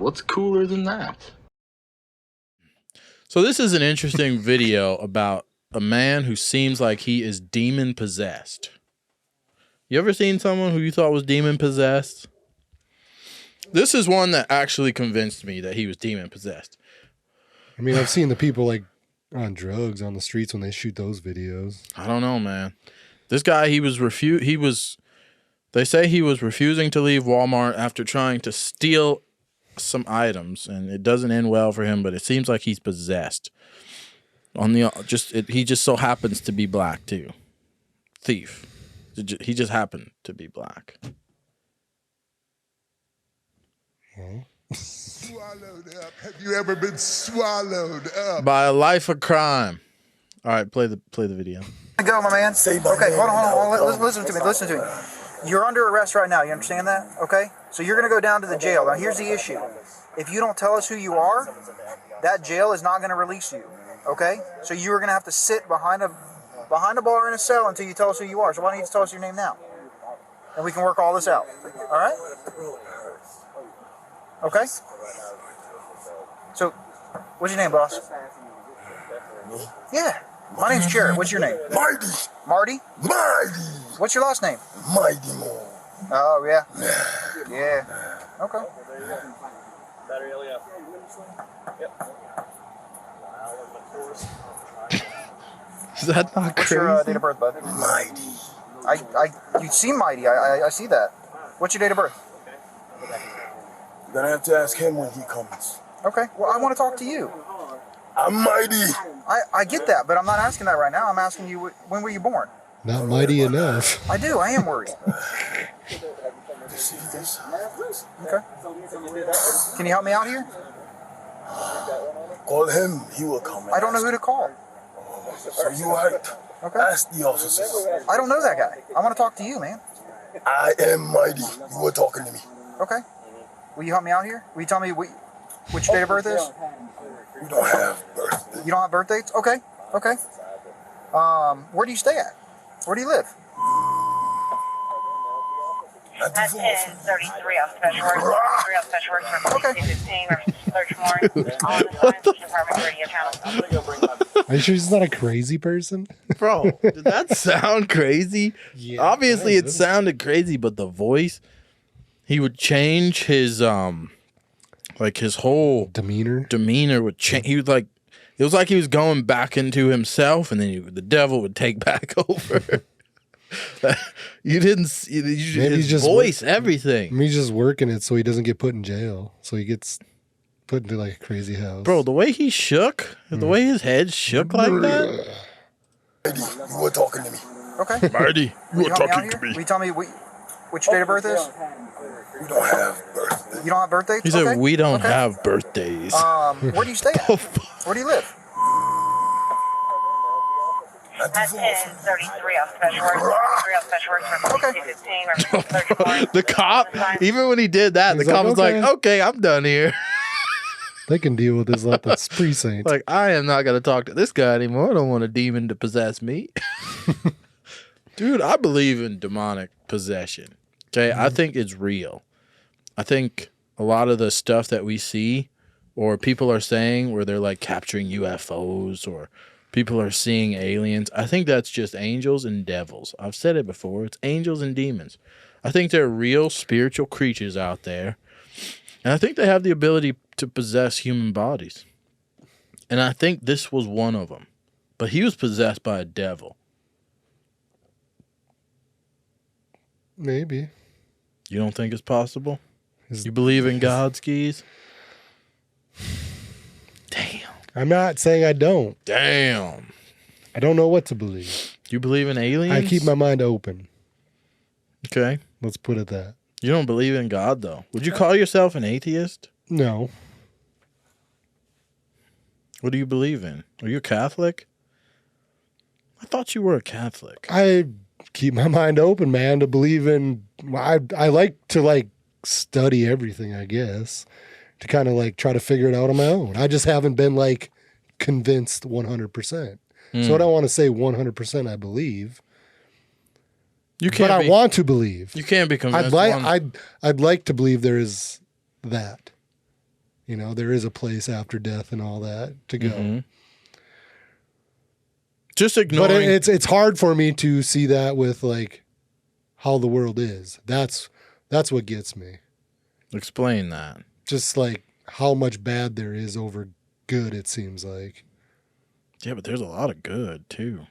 What's cooler than that? So this is an interesting video about a man who seems like he is demon possessed. You ever seen someone who you thought was demon possessed? This is one that actually convinced me that he was demon possessed. I mean, I've seen the people like on drugs on the streets when they shoot those videos. I don't know, man. This guy, they say he was refusing to leave Walmart after trying to steal some items, and it doesn't end well for him, but it seems like he's possessed. He just so happens to be black too. Thief. He just happened to be black. Swallowed up. Have you ever been swallowed up by a life of crime? All right, play the video. Go, my man. Okay, hold on. Listen to me. You're under arrest right now. You understand that? Okay? So you're going to go down to the jail. Now, here's the issue. If you don't tell us who you are, that jail is not going to release you. Okay? So you are going to have to sit behind a bar in a cell until you tell us who you are. So why don't you just tell us your name now? And we can work all this out. All right? Okay? So, what's your name, boss? Me? Yeah. My name's Jared. What's your name? Marty. Marty? Marty. What's your last name? Mighty Mo. Oh, yeah. Yeah. Okay. Battery LEF. Yep. Is that not What's crazy? your date of birth, bud? Mighty. You seem mighty. I see that. What's your date of birth? You're gonna have to ask him when he comes. Okay. Well, I want to talk to you. I'm mighty. I get that, but I'm not asking that right now. I'm asking you, when were you born? Not mighty enough. I do. I am worried. See this? Okay. Can you help me out here? Call him. He will come. I don't know who to call. So you right. Okay. Ask the officers. I don't know that guy. I want to talk to you, man. I am mighty. You were talking to me. Okay. Will you help me out here? Will you tell me which date of birth is? We don't have birthday. You don't have birth dates? Okay. Okay. Where do you stay at? Where do you live? That's 1033 on special work. 3 on special work from 15 or search warrant. All the time, Department Radio Channel. Are you sure he's not a crazy person? Bro, did that sound crazy? Yeah, obviously it sounded crazy, but the voice, he would change his like his whole demeanor would change. He would like, it was like he was going back into himself, and then the devil would take back over. You didn't see his just voice, everything. He's just working it so he doesn't get put in jail. So he gets put into like a crazy house. Bro, the way he shook, the way his head shook like that. Marty, you were talking to me. Okay. Marty, you were talking to Will me. you tell me which date of birth is? We don't have birthday. You don't have birth dates? He said, okay. we don't have birthdays. Where do you stay at? Where do you live? That's 1033 on special work. 3 on special work from 15 or search warrant. The cop, even when he did that, the cop was like, okay, I'm done here. They can deal with this at the precinct. Like, I am not going to talk to this guy anymore. I don't want a demon to possess me. Dude, I believe in demonic possession. Okay, I think it's real. I think a lot of the stuff that we see or people are saying where they're like capturing UFOs or people are seeing aliens, I think that's just angels and devils. I've said it before. It's angels and demons. I think there are real spiritual creatures out there, and I think they have the ability to possess human bodies. And I think this was one of them. But he was possessed by a devil. Maybe. You don't think it's possible? You believe in God, Skis? Damn. I'm not saying I don't. Damn. I don't know what to believe. You believe in aliens? I keep my mind open. Okay. Let's put it that. You don't believe in God, though. Would you call yourself an atheist? No. What do you believe in? Are you a Catholic? I thought you were a Catholic. I keep my mind open, man, to believe in. I like to like study everything, I guess, to kind of like try to figure it out on my own. I just haven't been like convinced 100%. So I don't want to say 100% I believe. You can't. But I want to believe. You can't be convinced. I'd like to believe there is that. You know, there is a place after death and all that to go. Mm-hmm. Just ignoring. But it's hard for me to see that with like how the world is. That's what gets me. Explain that. Just like how much bad there is over good, it seems like. Yeah, but there's a lot of good too.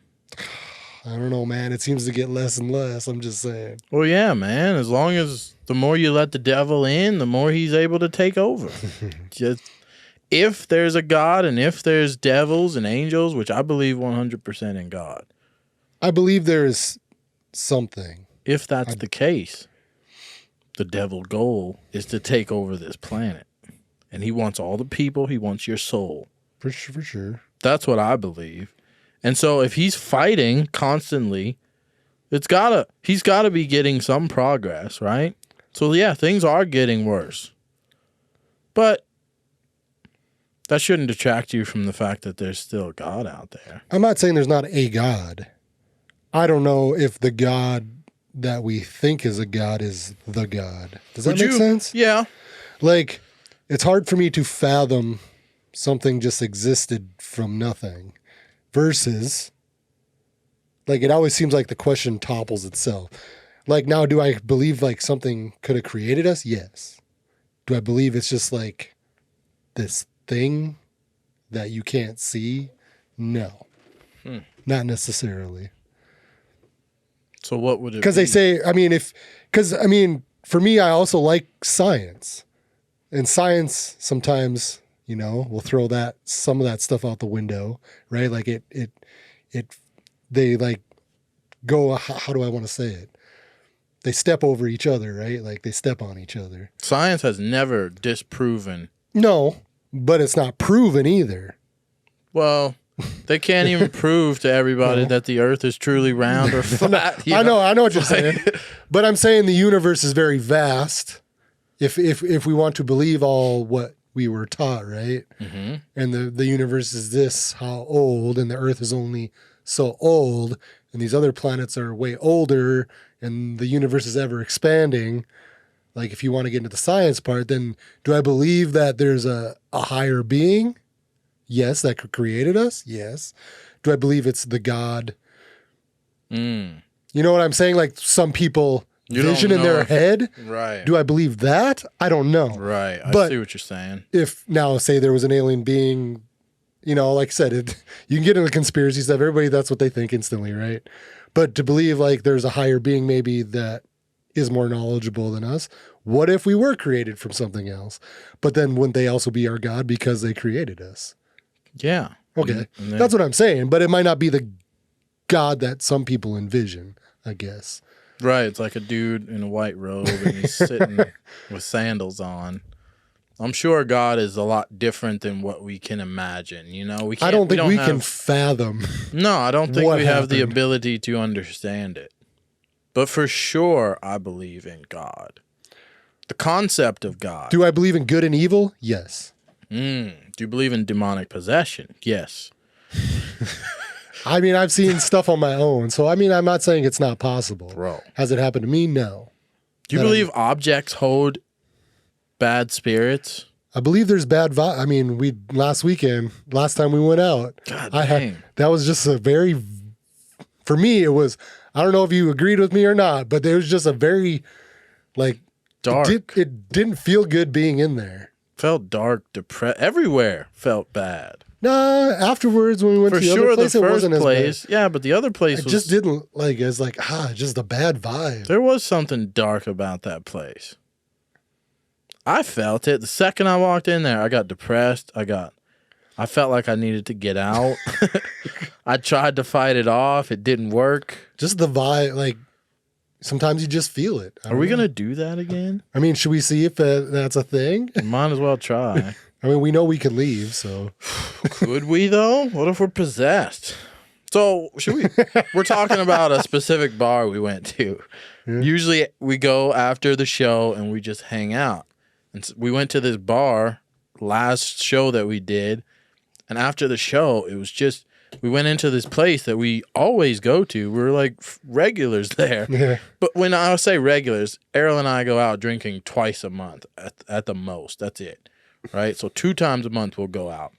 I don't know, man. It seems to get less and less. I'm just saying. Well, yeah, man. As long as the more you let the devil in, the more he's able to take over. Just if there's a God and if there's devils and angels, which I believe 100% in God. I believe there is something. If that's the case, the devil's goal is to take over this planet. And he wants all the people. He wants your soul. For sure. That's what I believe. And so if he's fighting constantly, he's gotta be getting some progress, right? So yeah, things are getting worse. But that shouldn't detract you from the fact that there's still a God out there. I'm not saying there's not a God. I don't know if the God that we think is a God is the God. Does that make sense? Yeah. Like, it's hard for me to fathom something just existed from nothing versus, like, it always seems like the question topples itself. Like, now, do I believe, like, something could have created us? Yes. Do I believe it's just, like, this thing that you can't see? No. Not necessarily. So what would it be? Because they say, for me, I also like science. And science sometimes, you know, will throw some of that stuff out the window, right? Like they like go, how do I want to say it? They step over each other, right? Like they step on each other. Science has never disproven. No, but it's not proven either. Well, they can't even prove to everybody that the earth is truly round or flat. I know what you're saying. But I'm saying the universe is very vast. If we want to believe all what we were taught, right? Mm-hmm. And the universe is this, how old, and the earth is only so old, and these other planets are way older, and the universe is ever expanding. Like, if you want to get into the science part, then do I believe that there's a higher being? Yes, that created us? Yes. Do I believe it's the God? You know what I'm saying? Like, some people vision in their head. Right. Do I believe that? I don't know. Right. I see what you're saying. If now, say there was an alien being, you know, like I said, you can get into conspiracy stuff. Everybody, that's what they think instantly, right? But to believe like there's a higher being maybe that is more knowledgeable than us. What if we were created from something else? But then wouldn't they also be our God because they created us? Yeah. Okay. That's what I'm saying. But it might not be the God that some people envision, I guess. Right. It's like a dude in a white robe and he's sitting with sandals on. I'm sure God is a lot different than what we can imagine. You know, I don't think we can fathom. No, I don't think we have the happened. ability to understand it. But for sure, I believe in God. The concept of God. Do I believe in good and evil? Yes. Do you believe in demonic possession? Yes. I mean, I've seen stuff on my own. So, I mean, I'm not saying it's not possible. Bro. Has it happened to me? No. Do you believe objects hold bad spirits? I believe there's bad vibes. I mean, last time we went out, God dang. That was just for me, it was, I don't know if you agreed with me or not, but there was just a very, like, dark. It didn't feel good being in there. Felt dark, depressed. Everywhere felt bad. Nah, afterwards when we went to the other place, it wasn't as bad. Yeah, but the other place I just didn't like. It's like just a bad vibe. There was something dark about that place. I felt it the second I walked in there. I got depressed. I felt like I needed to get out. I tried to fight it off. It didn't work. Just the vibe, like sometimes you just feel it. Are we gonna do that again? I mean, should we see if that's a thing? Might as well try. I mean, we know we could leave, so. Could we, though? What if we're possessed? So, we're talking about a specific bar we went to. Yeah. Usually, we go after the show and we just hang out. And so we went to this bar last show that we did. And after the show, it was just, we went into this place that we always go to. We're like regulars there. Yeah. But when I say regulars, Errol and I go out drinking twice a month at the most. That's it. right? So 2 times a month we'll go out.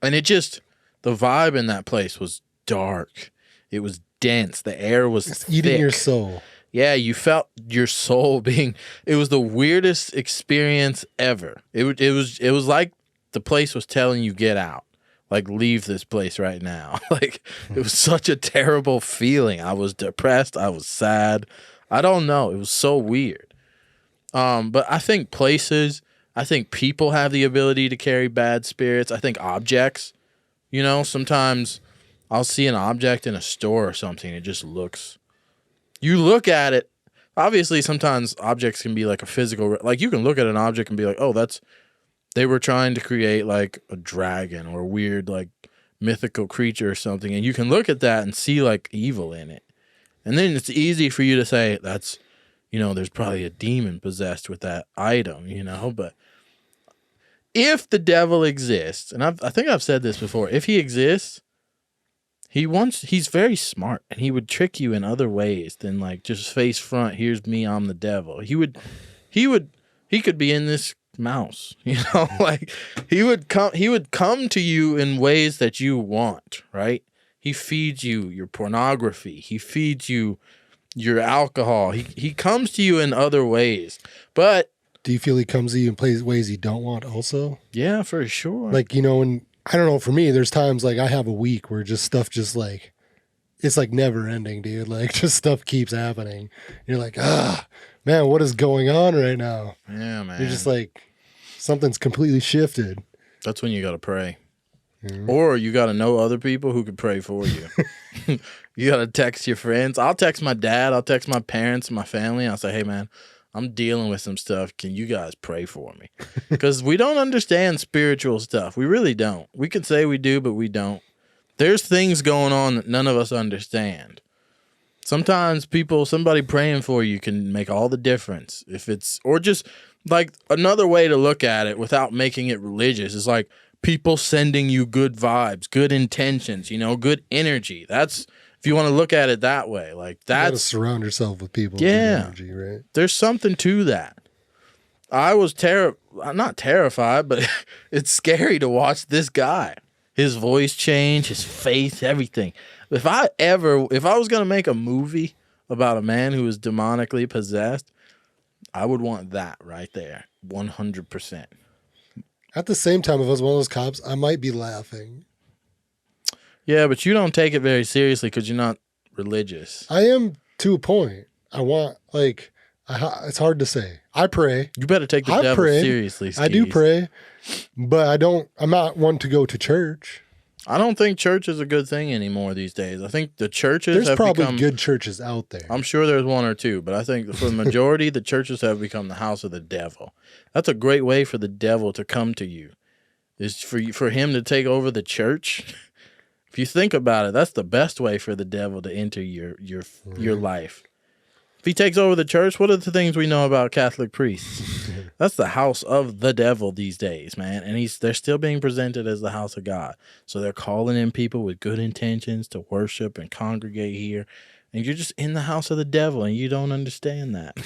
And the vibe in that place was dark. It was dense. The air was It's eating thick. your soul. Yeah, you felt your soul being. It was the weirdest experience ever. It was like the place was telling you, get out, like leave this place right now. Like it was such a terrible feeling. I was depressed. I was sad. I don't know. It was so weird. But I think I think people have the ability to carry bad spirits. I think objects, sometimes I'll see an object in a store or something. It just looks. You look at it, obviously sometimes objects can be like a physical, like you can look at an object and be like, oh, they were trying to create like a dragon or a weird like mythical creature or something. And you can look at that and see like evil in it. And then it's easy for you to say that's, there's probably a demon possessed with that item, but if the devil exists, and I think I've said this before, if he exists, he's very smart, and he would trick you in other ways than like just face front. Here's me, I'm the devil. He could be in this mouse, like he would come to you in ways that you want, right? He feeds you your pornography. He feeds you your alcohol. He comes to you in other ways. But do you feel he comes to you in ways you don't want also? Yeah, for sure. Like, and I don't know, for me, there's times like I have a week where stuff like, it's like never ending, dude. Like just stuff keeps happening. You're like, man, what is going on right now? Yeah, man. You're just like, something's completely shifted. That's when you got to pray. Mm-hmm. Or you got to know other people who could pray for you. You got to text your friends. I'll text my dad. I'll text my parents, my family. I'll say, hey, man, I'm dealing with some stuff. Can you guys pray for me? Because we don't understand spiritual stuff. We really don't. We can say we do, but we don't. There's things going on that none of us understand. Sometimes somebody praying for you can make all the difference. Or just like another way to look at it without making it religious is like people sending you good vibes, good intentions, good energy. That's, if you want to look at it that way, like that's. You gotta surround yourself with people. Yeah. With good energy, right? There's something to that. I was not terrified, but it's scary to watch this guy. His voice change, his face, everything. If I was going to make a movie about a man who was demonically possessed, I would want that right there, 100%. At the same time, if I was one of those cops, I might be laughing. Yeah, but you don't take it very seriously because you're not religious. I am to a point. It's hard to say. I pray. You better take the devil seriously, Skis. I do pray, but I'm not one to go to church. I don't think church is a good thing anymore these days. I think the churches There's probably good churches out there. I'm sure there's one or two, but I think for the majority, the churches have become the house of the devil. That's a great way for the devil to come to you, is for him to take over the church. If you think about it, that's the best way for the devil to enter your life. If he takes over the church, what are the things we know about Catholic priests? That's the house of the devil these days, man. And they're still being presented as the house of God. So they're calling in people with good intentions to worship and congregate here. And you're just in the house of the devil and you don't understand that.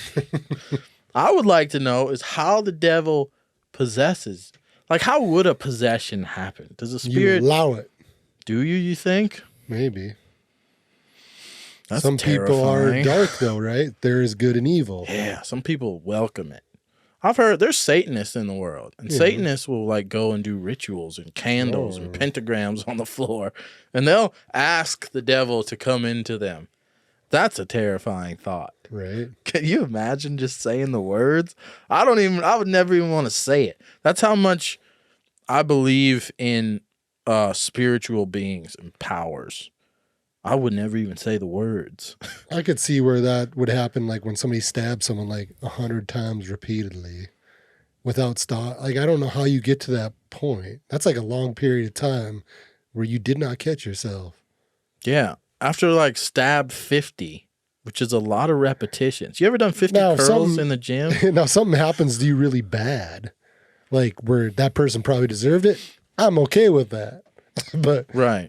I would like to know is how the devil possesses. Like, how would a possession happen? Does a spirit... You allow it. Do you think? Maybe. That's some terrifying. People are dark, though, right? There is good and evil. Yeah, some people welcome it. I've heard there's Satanists in the world, and Satanists will like go and do rituals and candles and pentagrams on the floor, and they'll ask the devil to come into them. That's a terrifying thought. Right. Can you imagine just saying the words? I would never even want to say it. That's how much I believe in spiritual beings and powers. I would never even say the words. I could see where that would happen, like when somebody stabs someone like 100 times repeatedly without stop. Like, I don't know how you get to that point. That's like a long period of time where you did not catch yourself. Yeah. After like stab 50, which is a lot of repetitions. You ever done 50 curls in the gym? Now, something happens to you really bad, like where that person probably deserved it. I'm okay with that. But right.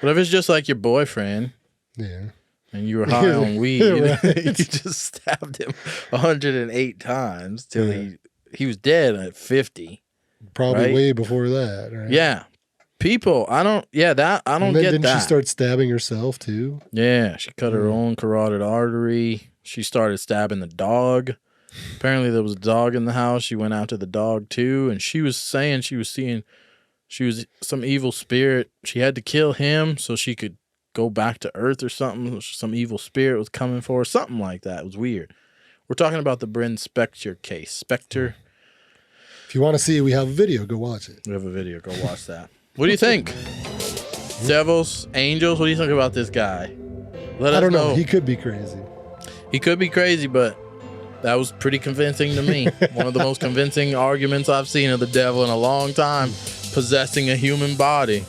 But if it's just like your boyfriend, and you were high on weed, you just stabbed him 108 times till he was dead at 50. Probably right? way before that. Right? Yeah. People, I don't get Didn't that. she start stabbing herself too? Yeah, she cut her own carotid artery. She started stabbing the dog. Apparently there was a dog in the house. She went after the dog too, and she was saying she was some evil spirit. She had to kill him so she could go back to Earth or something. Some evil spirit was coming for her, something like that. It was weird. We're talking about the Bryn Spector case. Spector. If you want to see it, we have a video. Go watch it. We have a video. Go watch that. What do you think? Devils, angels, what do you think about this guy? Let us I don't know. know. He could be crazy. He could be crazy, but that was pretty convincing to me. One of the most convincing arguments I've seen of the devil in a long time, possessing a human body.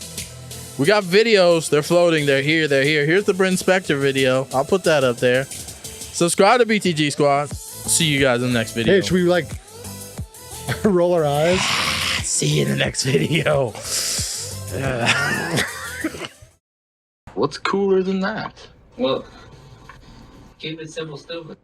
We got videos. They're floating. They're here. They're here. Here's the Bryn Spector video. I'll put that up there. Subscribe to BTG Squad. See you guys in the next video. Hey, should we like roll our eyes? See you in the next video. What's cooler than that? Well, keep it simple, stupid.